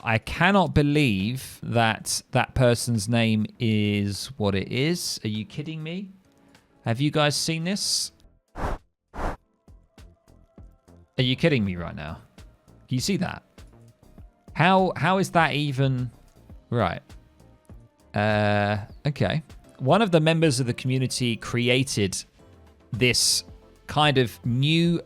I cannot believe that that person's name is what it is. Are you kidding me? Have you guys seen this? Are you kidding me right now? Can you see that? How is that even right? Okay. One of the members of the community created this kind of new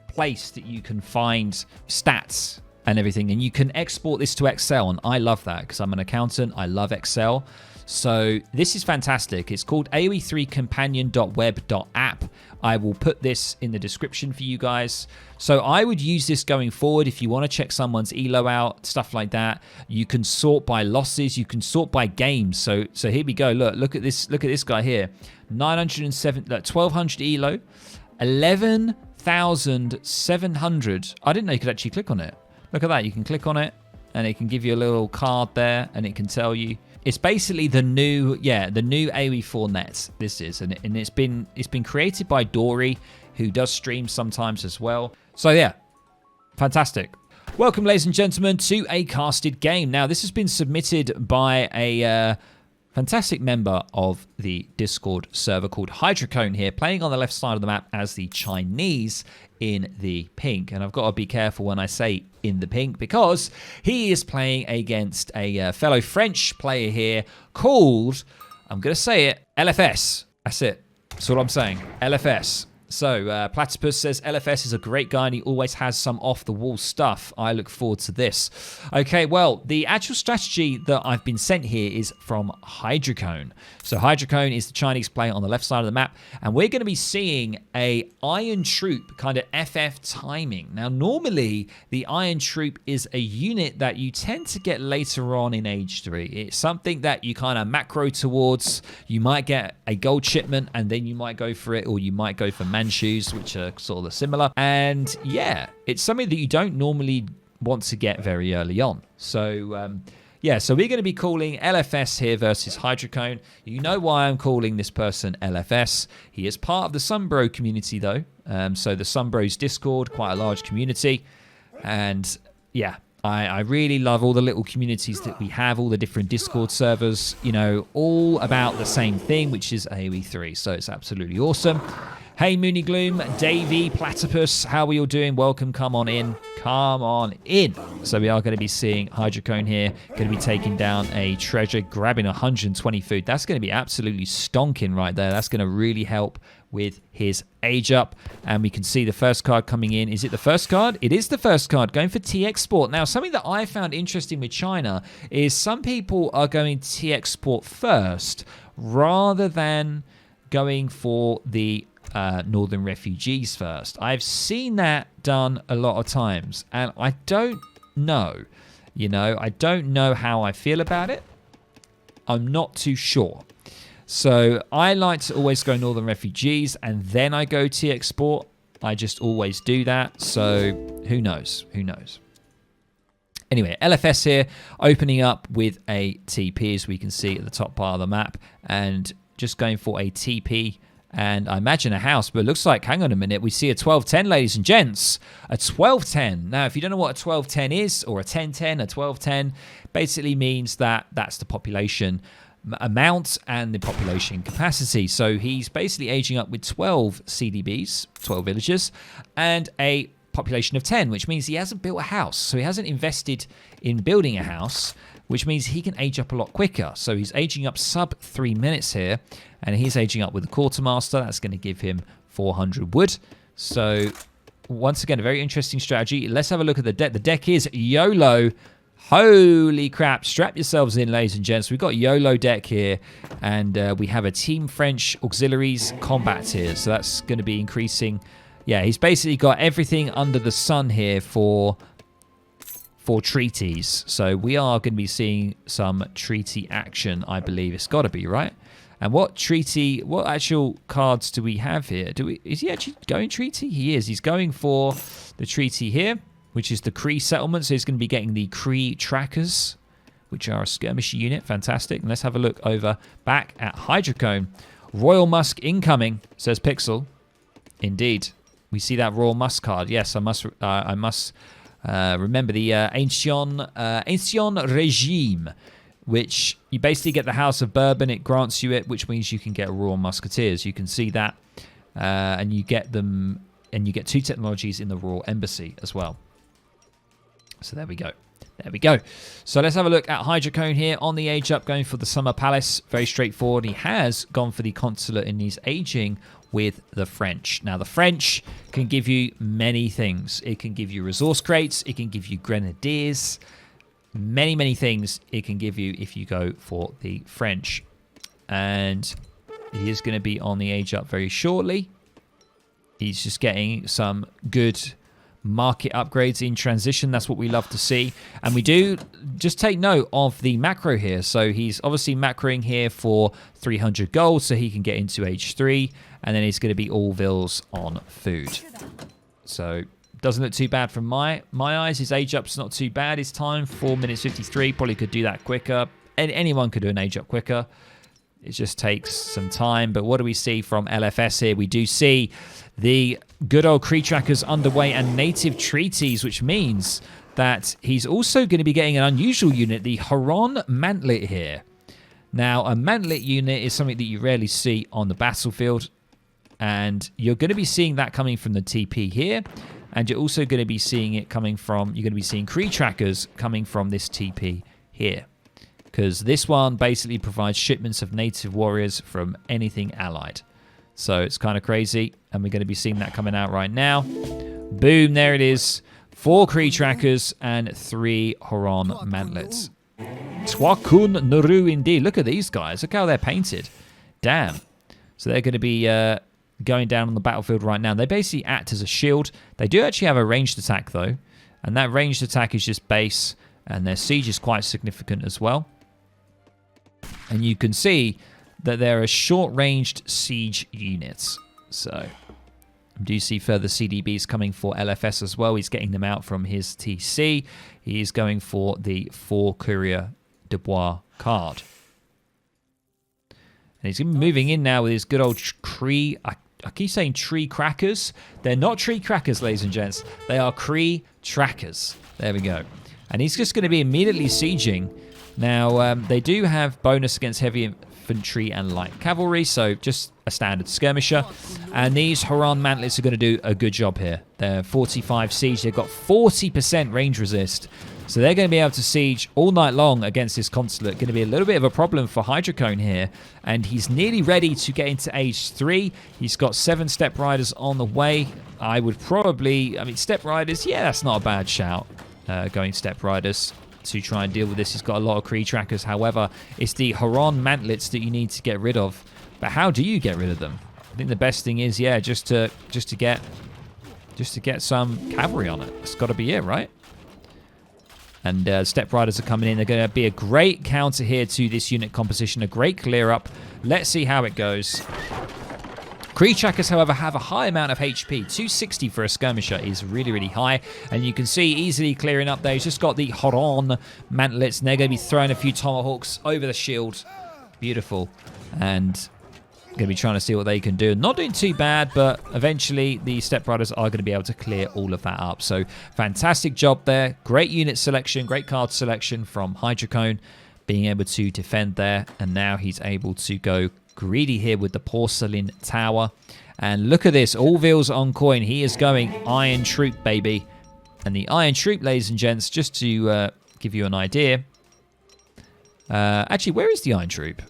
place that you can find stats and everything, and you can export this to Excel, and I love that because I'm an accountant. I love Excel. So this is fantastic. It's called AOE3 companion.web.app. I will put this in the description for you guys. So I would use this going forward if you want to check someone's elo out, stuff like that. You can sort by losses. You can sort by games. So here we go. Look at this. Look at this guy here. 907, 1200 elo, 11,700. I didn't know you could actually click on it. Look at that. You can click on it, and it can give you a little card there, and it can tell you. It's basically the new AOE4 net. This is, and it's been created by Dory, who does stream sometimes as well. So yeah, fantastic. Welcome, ladies and gentlemen, to a casted game. Now, this has been submitted by a fantastic member of the Discord server called Hydrocone here, playing on the left side of the map as the Chinese in the pink. And I've got to be careful when I say in the pink because he is playing against a fellow French player here called, I'm going to say it, LFS. That's it. That's all I'm saying. LFS. So, Platypus says, LFS is a great guy and he always has some off-the-wall stuff. I look forward to this. Okay, well, the actual strategy that I've been sent here is from Hydrocone. So, Hydrocone is the Chinese player on the left side of the map, and we're going to be seeing a Iron Troop kind of FF timing. Now, normally, the Iron Troop is a unit that you tend to get later on in Age 3. It's something that you kind of macro towards. You might get a gold shipment, and then you might go for it, or you might go for shoes, which are sort of similar. And yeah, it's something that you don't normally want to get very early on. So yeah, so we're going to be calling LFS here versus Hydrocone. You know why I'm calling this person LFS. He is part of the Sunbro community though. So the Sunbros Discord, quite a large community. And yeah, I really love all the little communities that we have, all the different Discord servers, you know, all about the same thing, which is AOE3. So it's absolutely awesome. Hey, Moony Gloom, Davey, Platypus, how are we all doing? Welcome, come on in. Come on in. So we are going to be seeing Hydrocone here, going to be taking down a treasure, grabbing 120 food. That's going to be absolutely stonking right there. That's going to really help with his age up. And we can see the first card coming in. Is it the first card? It is the first card, going for TX Sport. Now, something that I found interesting with China is some people are going TX Sport first rather than going for the Northern Refugees first. I've seen that done a lot of times, and I don't know. You know, I don't know how I feel about it. I'm not too sure. So I like to always go Northern Refugees, and then I go TX Sport. I just always do that. So who knows? Who knows? Anyway, LFS here, opening up with a TP, as we can see at the top part of the map, and just going for a TP. And I imagine a house, but it looks like, hang on a minute, we see a 1210, ladies and gents. A 1210. Now, if you don't know what a 1210 is, or a 1010, a 1210, basically means that that's the population amount and the population capacity. So he's basically aging up with 12 CDBs, 12 villagers, and a population of 10, which means he hasn't built a house. So he hasn't invested in building a house, which means he can age up a lot quicker. So he's aging up sub 3 minutes here, and he's aging up with the Quartermaster. That's going to give him 400 wood. So once again, a very interesting strategy. Let's have a look at the deck. The deck is YOLO. Holy crap. Strap yourselves in, ladies and gents. We've got YOLO deck here, and we have a Team French Auxiliaries combat here. So that's going to be increasing. Yeah, he's basically got everything under the sun here for treaties. So we are going to be seeing some treaty action, I believe. It's got to be, right? And what actual cards do we have here? Is he actually going treaty? He is. He's going for the treaty here, which is the Cree settlement. So he's going to be getting the Cree trackers, which are a skirmish unit. Fantastic. And let's have a look over back at Hydrocone. Royal Musk incoming, says Pixel. Indeed. We see that Royal Musk card. Yes, I must Remember the Ancien Regime, which you basically get the House of Bourbon. It grants you it, which means you can get Royal Musketeers. You can see that, and you get them, and you get 2 technologies in the Royal Embassy as well. So there we go. There we go. So let's have a look at Hydrocone here on the age up, going for the Summer Palace. Very straightforward. He has gone for the Consulate and he's aging with the French. Now, the French can give you many things. It can give you resource crates. It can give you grenadiers. Many, many things it can give you if you go for the French. And he is going to be on the age up very shortly. He's just getting some good market upgrades in transition. That's what we love to see. And we do just take note of the macro here. So he's obviously macroing here for 300 gold so he can get into age 3. And then he's going to be all vills on food. So doesn't look too bad from my eyes. His age up's not too bad. His time, 4 minutes 53. Probably could do that quicker. Anyone could do an age up quicker. It just takes some time. But what do we see from LFS here? We do see the good old Kree trackers underway and native treaties, which means that he's also going to be getting an unusual unit, the Huron Mantlet here. Now, a Mantlet unit is something that you rarely see on the battlefield, and you're going to be seeing that coming from the TP here, and you're also going to be seeing it coming from, you're going to be seeing Kree trackers coming from this TP here, because this one basically provides shipments of native warriors from anything allied. So it's kind of crazy, and we're going to be seeing that coming out right now. Boom, there it is. 4 Kree trackers and 3 Huron Mantlets. Twakun Naru indeed. Look at these guys. Look how they're painted. Damn. So they're going to be going down on the battlefield right now. They basically act as a shield. They do actually have a ranged attack, though. And that ranged attack is just base, and their siege is quite significant as well. And you can see that there are short-ranged siege units. So, I do see further CDBs coming for LFS as well. He's getting them out from his TC. He is going for the 4 Courier de Bois card. And he's moving in now with his good old Kree. I keep saying tree crackers. They're not tree crackers, ladies and gents. They are Kree trackers. There we go. And he's just going to be immediately sieging. Now, they do have bonus against heavy infantry and light cavalry, so just a standard skirmisher. And these Huron Mantlets are going to do a good job here. They're 45 siege. They've got 40% range resist. So they're going to be able to siege all night long against this consulate. Going to be a little bit of a problem for Hydrocone here. And he's nearly ready to get into age 3. He's got 7 step riders on the way. I would probably, step riders, yeah, that's not a bad shout. Going step riders to try and deal with this. He's got a lot of Kree trackers. However, it's the Huron Mantlets that you need to get rid of. But how do you get rid of them? I think the best thing is, yeah, just to get some cavalry on it. That's got to be it, right? And step riders are coming in. They're going to be a great counter here to this unit composition. A great clear up. Let's see how it goes. Kree trackers, however, have a high amount of HP. 260 for a skirmisher is really, really high. And you can see easily clearing up there. He's just got the Huron Mantlets. And they're going to be throwing a few tomahawks over the shield. Beautiful. And going to be trying to see what they can do. Not doing too bad, but eventually the step riders are going to be able to clear all of that up. So fantastic job there. Great unit selection, great card selection from Hydrocone, being able to defend there. And now he's able to go greedy here with the Porcelain Tower. And look at this, all vills on coin. He is going Iron Troop, baby. And the Iron Troop, ladies and gents, just to give you an idea. Actually, where is the Iron Troop?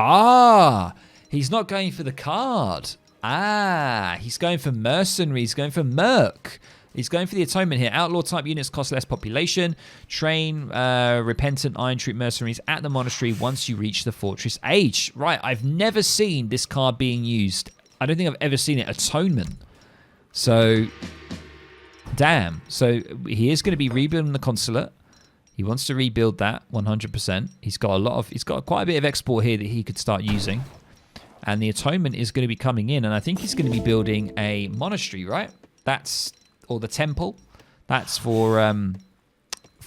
Ah, he's not going for the card. Ah, he's going for Mercenary. He's going for Merc. He's going for the Atonement here. Outlaw type units cost less population. Train repentant Iron Troop mercenaries at the monastery once you reach the fortress age. Right, I've never seen this card being used. I don't think I've ever seen it. Atonement. So, damn. So he is going to be rebuilding the consulate. He wants to rebuild that 100%. He's got quite a bit of export here that he could start using. And the Atonement is going to be coming in, and I think he's going to be building a monastery, right? Or the temple. That's for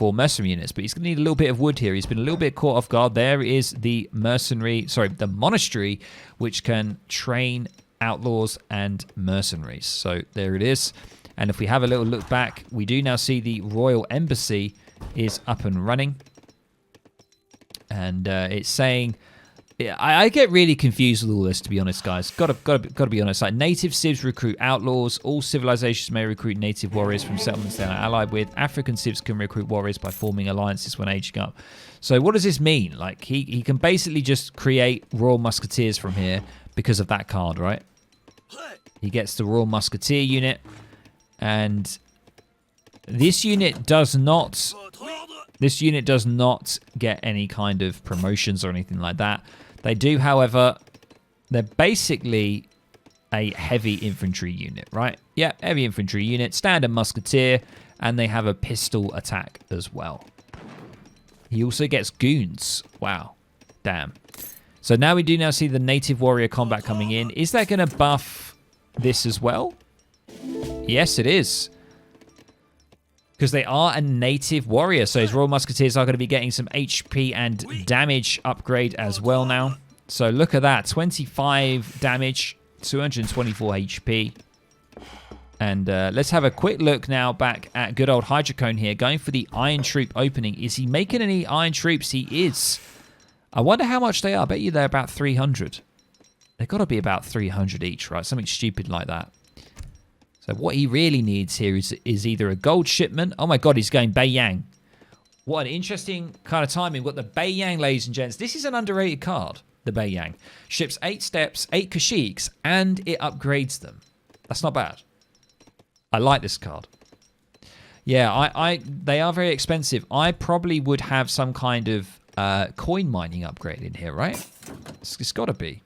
mercenary units, but he's going to need a little bit of wood here. He's been a little bit caught off guard. There is the the monastery, which can train outlaws and mercenaries. So there it is. And if we have a little look back, we do now see the Royal Embassy is up and running. And it's saying... I get really confused with all this, to be honest, guys. Gotta be honest. Like, native civs recruit outlaws. All civilizations may recruit native warriors from settlements they are allied with. African civs can recruit warriors by forming alliances when aging up. So what does this mean? Like, he can basically just create Royal Musketeers from here because of that card, right? He gets the Royal Musketeer unit. And this unit does not... This unit does not get any kind of promotions or anything like that. They do, however, they're basically a heavy infantry unit, right? Yeah, heavy infantry unit, standard musketeer, and they have a pistol attack as well. He also gets goons. Wow. Damn. So now we do now see the native warrior combat coming in. Is that going to buff this as well? Yes, it is. Because they are a native warrior. So his Royal Musketeers are going to be getting some HP and damage upgrade as well now. So look at that. 25 damage, 224 HP. And let's have a quick look now back at good old Hydrocone here. Going for the Iron Troop opening. Is he making any Iron Troops? He is. I wonder how much they are. I bet you they're about 300. They've got to be about 300 each, right? Something stupid like that. So what he really needs here is either a gold shipment. Oh my god, he's going Beiyang. What an interesting kind of timing. We've got the Beiyang, ladies and gents. This is an underrated card, the Beiyang. Ships 8 steps, 8 Kashyyyks, and it upgrades them. That's not bad. I like this card. Yeah, they are very expensive. I probably would have some kind of coin mining upgrade in here, right? It's got to be.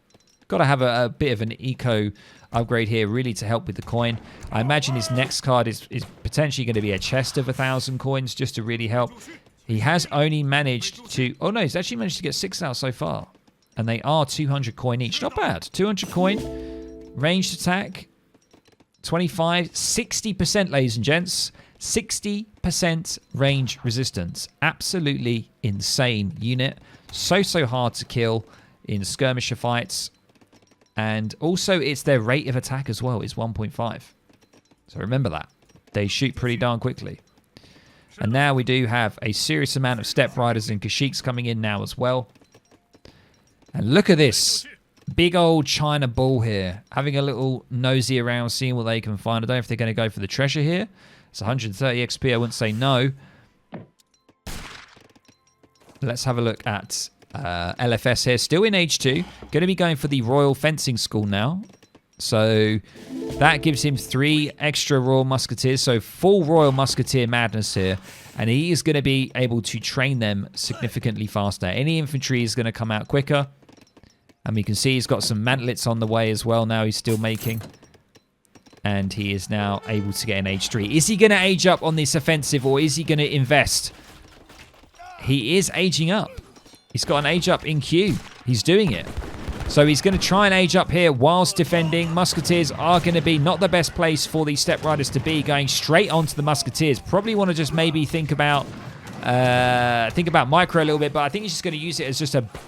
Got to have a bit of an eco upgrade here, really, to help with the coin. I imagine his next card is potentially going to be a chest of 1,000 coins, just to really help. He has only managed to... Oh, no, he's actually managed to get 6 out so far. And they are 200 coin each. Not bad. 200 coin. Ranged attack. 25. 60%, ladies and gents. 60% range resistance. Absolutely insane unit. So hard to kill in skirmisher fights. And also, it's their rate of attack as well, is 1.5. So remember that. They shoot pretty darn quickly. And now we do have a serious amount of Step Riders and Kashyyyks coming in now as well. And look at this. Big old China Bull here. Having a little nosy around, seeing what they can find. I don't know if they're going to go for the treasure here. It's 130 XP. I wouldn't say no. Let's have a look at... LFS here, still in H2, going to be going for the Royal Fencing School now. So that gives him 3 extra Royal Musketeers, so full Royal Musketeer madness here. And he is going to be able to train them significantly faster. Any infantry is going to come out quicker. And we can see he's got some mantlets on the way as well now he's still making. And he is now able to get an H3. Is he going to age up on this offensive, or is he going to invest? He is aging up. He's got an age up in Q. He's doing it. So he's going to try and age up here whilst defending. Musketeers are going to be not the best place for these Step Riders to be. Going straight onto the Musketeers. Probably want to just maybe think about micro a little bit, but I think he's just going to use it as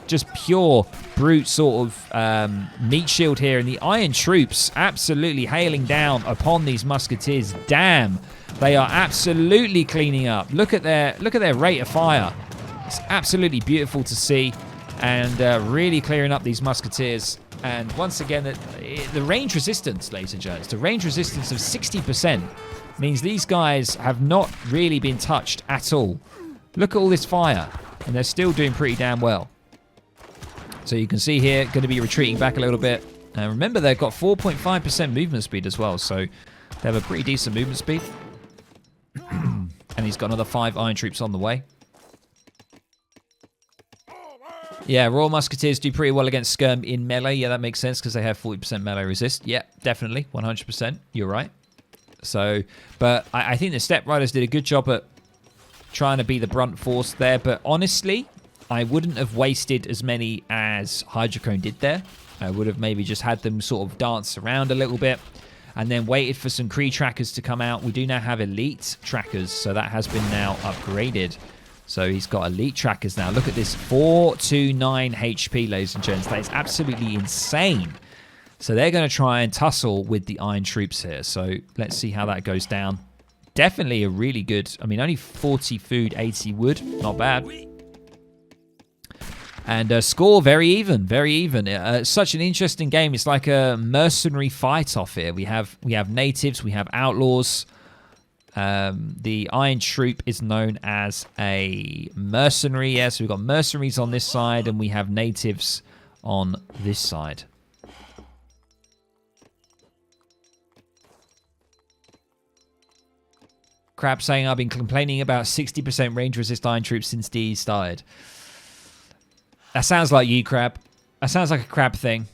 just pure brute sort of meat shield here. And the Iron Troops absolutely hailing down upon these Musketeers. Damn, they are absolutely cleaning up. Look at their rate of fire. It's absolutely beautiful to see, and really clearing up these Musketeers. And once again, the range resistance, ladies and gents, the range resistance of 60% means these guys have not really been touched at all. Look at all this fire, and they're still doing pretty damn well. So you can see here, going to be retreating back a little bit. And remember, they've got 4.5% movement speed as well, so they have a pretty decent movement speed. And he's got another 5 Iron Troops on the way. Yeah, Royal Musketeers do pretty well against Skirm in melee. Yeah, that makes sense because they have 40% melee resist. Yeah, definitely. 100%. You're right. So, but I think the Step Riders did a good job at trying to be the brunt force there. But honestly, I wouldn't have wasted as many as Hydrocone did there. I would have maybe just had them sort of dance around a little bit and then waited for some Kree trackers to come out. We do now have elite trackers, so that has been now upgraded. So he's got elite trackers now. Look at this, 429 HP, ladies and gents. That is absolutely insane. So they're going to try and tussle with the Iron Troops here. So let's see how that goes down. Definitely a really good... I mean, only 40 food, 80 wood. Not bad. And score very even, very even. Such an interesting game. It's like a mercenary fight off here. We have natives, we have outlaws. The Iron Troop is known as a mercenary. Yeah, so we've got mercenaries on this side, and we have natives on this side. Crab saying, I've been complaining about 60% range resist Iron Troops since DE started. That sounds like you, Crab. That sounds like a Crab thing.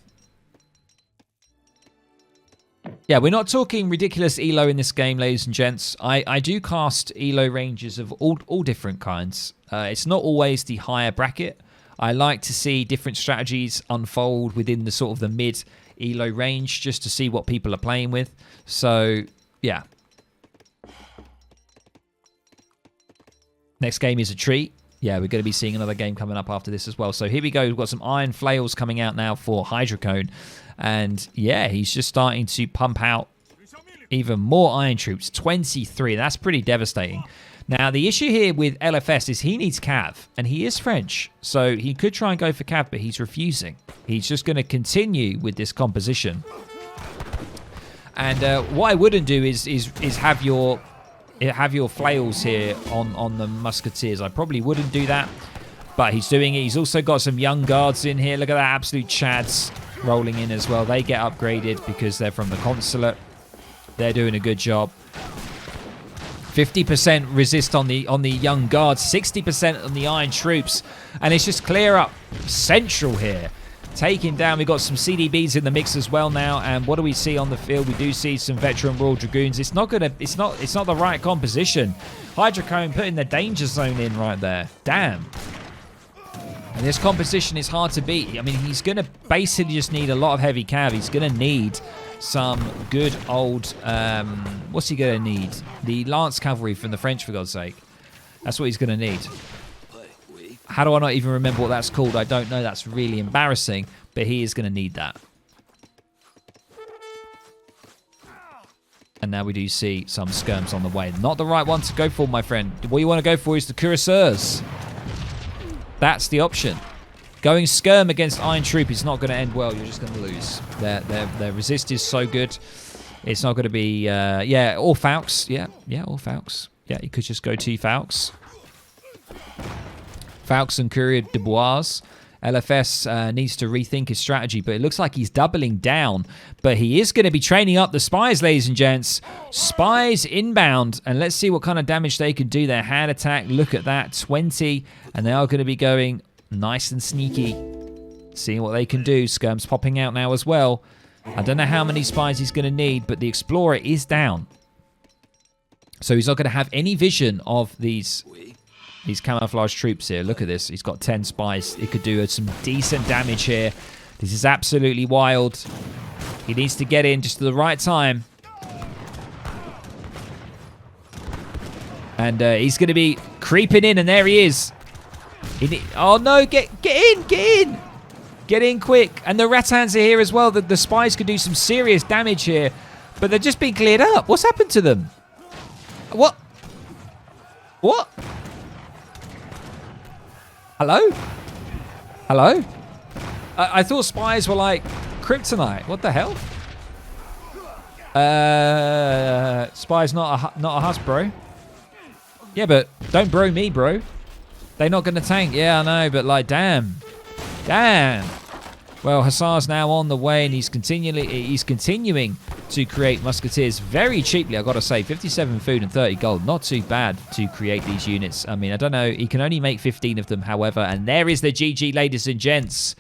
Yeah, we're not talking ridiculous ELO in this game, ladies and gents. I do cast ELO ranges of all different kinds. It's not always the higher bracket. I like to see different strategies unfold within the sort of the mid ELO range just to see what people are playing with. So, yeah. Next game is a treat. Yeah, we're going to be seeing another game coming up after this as well. So here we go. We've got some Iron Flails coming out now for Hydrocone. And yeah, he's just starting to pump out even more Iron Troops. 23. That's pretty devastating. Now, the issue here with LFS is he needs Cav. And he is French. So he could try and go for Cav, but he's refusing. He's just going to continue with this composition. And what I wouldn't do is have your flails here on the musketeers. I probably wouldn't do that, but he's doing it. He's also got some young guards in here. Look at that, absolute chads rolling in as well. They get upgraded because they're from the consulate. They're doing a good job. 50% resist on the young guards, 60% on the Iron Troops, and it's just clear up central here. Taking down, we've got some CDBs in the mix as well now, and what do we see on the field? We do see some veteran Royal Dragoons. It's not the right composition. Hydrocone putting the danger zone in right there. Damn. And this composition is hard to beat. I mean, he's going to basically just need a lot of heavy cav. He's going to need some good old... what's he going to need? The Lance Cavalry from the French, for God's sake. That's what he's going to need. How do I not even remember what that's called? I don't know. That's really embarrassing. But he is going to need that. And now we do see some skirms on the way. Not the right one to go for, my friend. What you want to go for is the cuirassiers. That's the option. Going skirm against Iron Troop is not going to end well. You're just going to lose. Their resist is so good. It's not going to be... yeah, or Falcons. Yeah, or Falcons. Yeah, you could just go 2 Falcons. Falcons and Courier de Bois. LFS needs to rethink his strategy, but it looks like he's doubling down. But he is going to be training up the spies, ladies and gents. Spies inbound, and let's see what kind of damage they can do. Their hand attack, look at that, 20. And they are going to be going nice and sneaky. Seeing what they can do. Skirm's popping out now as well. I don't know how many spies he's going to need, but the Explorer is down. So he's not going to have any vision of these camouflage troops here. Look at this. He's got 10 spies. He could do some decent damage here. This is absolutely wild. He needs to get in just at the right time. And he's going to be creeping in, and there he is. Oh no, get in. Get in quick. And the Rattans are here as well. The spies could do some serious damage here. But they're just being cleared up. What's happened to them? What? Hello? Hello? I thought spies were like kryptonite. What the hell? Spies not a huss, bro. Yeah, but don't bro me, bro. They're not going to tank. Yeah, I know, but like, damn. Well, Hussar's now on the way, and he's continuing to create musketeers very cheaply, I've got to say. 57 food and 30 gold. Not too bad to create these units. I mean, I don't know. He can only make 15 of them, however. And there is the GG, ladies and gents.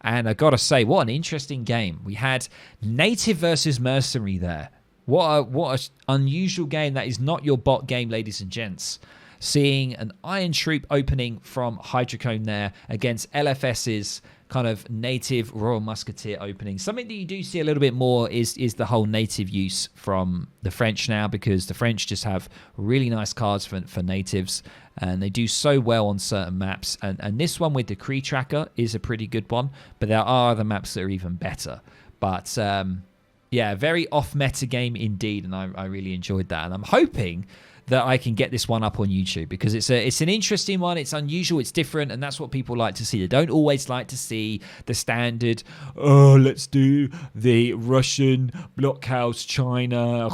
And I've got to say, what an interesting game. We had native versus mercenary there. What an unusual game. That is not your bot game, ladies and gents. Seeing an Iron Troop opening from Hydrocone there against LFS's kind of native Royal Musketeer opening. Something that you do see a little bit more is the whole native use from the French now, because the French just have really nice cards for natives, and they do so well on certain maps. And this one with the Cree Tracker is a pretty good one, but there are other maps that are even better. But yeah, very off-meta game indeed, and I really enjoyed that. And I'm hoping that I can get this one up on YouTube because it's an interesting one. It's unusual, it's different, and that's what people like to see. They don't always like to see the standard, oh, let's do the Russian blockhouse China,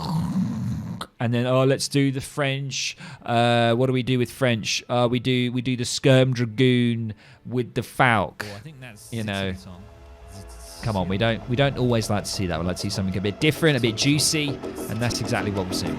and then, oh, let's do the French. What do we do with French? We do the Skirm Dragoon with the Falk. I think that's, you know. Come on, we don't always like to see that. We like to see something a bit different, a bit juicy, and that's exactly what we're seeing.